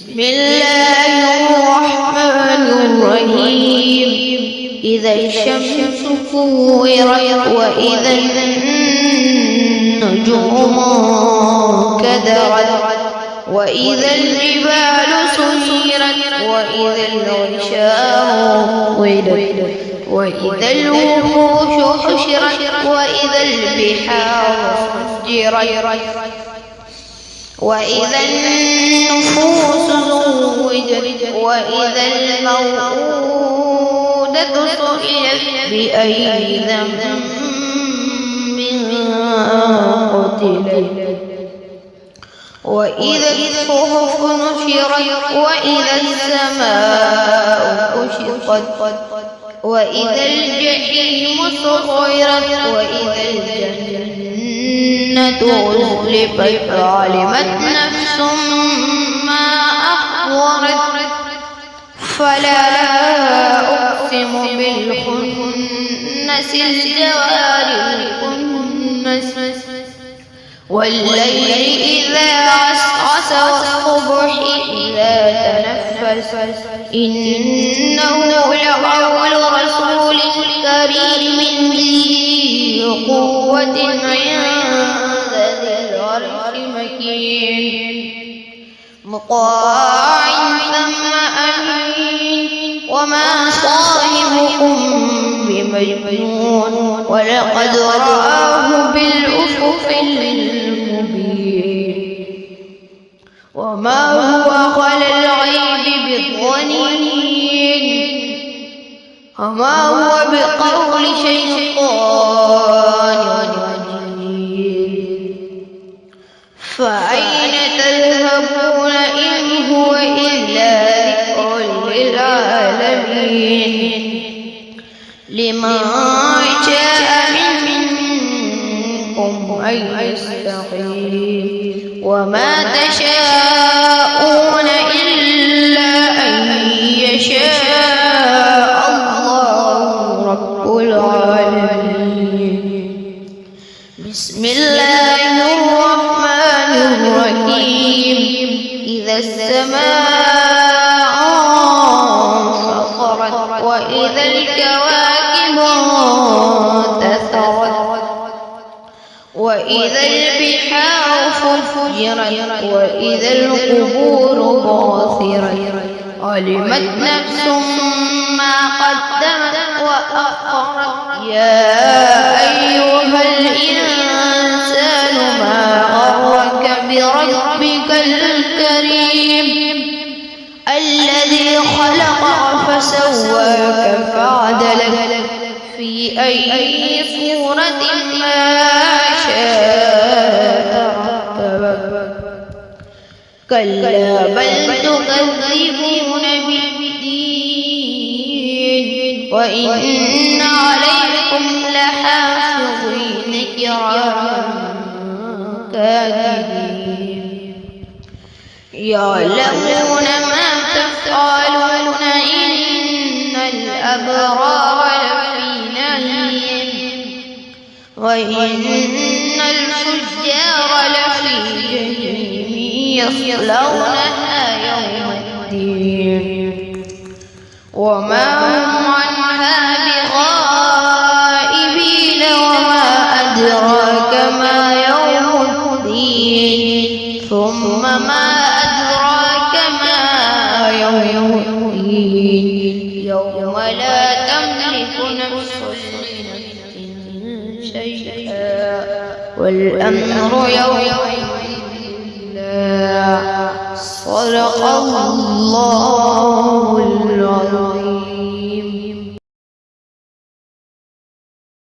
بسم الله الرحمن الرحيم. إذا الشمس كورت وإذا النجوم كدرت وإذا الجبال سيرت وإذا العشاء طويلت وإذا الوحوش حشرت وإذا البحار سجرت وإذا النفوس زوجت وإذا الموءودة سئلت بأي ذنب قتلت وإذا الصحف نشرت وإذا السماء كشطت وإذا الجحيم سعرت وإذا الجنة أزلفت علمت نفس ما أحضرت فلا أقسم بالخنس الجوار الكنس والليل إذا عسعس والصبح إذا تنفس إنه لقول رسول كريم ذي قوة عند ذي العرش مكين مطاع ثم أمين وما صاحبكم بمجنون ولقد رآه بالأفق المبين وما هو على الغيب بضنين وما هو بقول شيطان رجيم فأين تذهبون إن هو إلا ذكر للعالمين لمن شاء منكم أن يستقيم وما تشاءون إلا أن يشاء الله رب العالمين. بسم الله الرحمن الرحيم. إذا السماء انفطرت وإذا الكواكب انتثرت وإذا البحار فجرت وإذا القبور بعثرت علمت نفس ما قدمت وأخرت يا أيها الإنسان ما غرك بربك الكريم الذي خلقك فسواك فعدلك في أي صورة ما شاء ركبك كلا بل تكذبون بالدين وإن عليكم لحافظين كراما كاتبين يعلمون ما تفعلون إن الأبرار لفي نعيم وإن الفجار لفي جحيم يصلونها يوم الدين وما هم عنها بغائبين وما أدراك ما يوم الدين ثم ما أدراك ما يوم الدين يوم لا تملك نفس لنفس شيئا والأمر يومئذ لله. صدق الله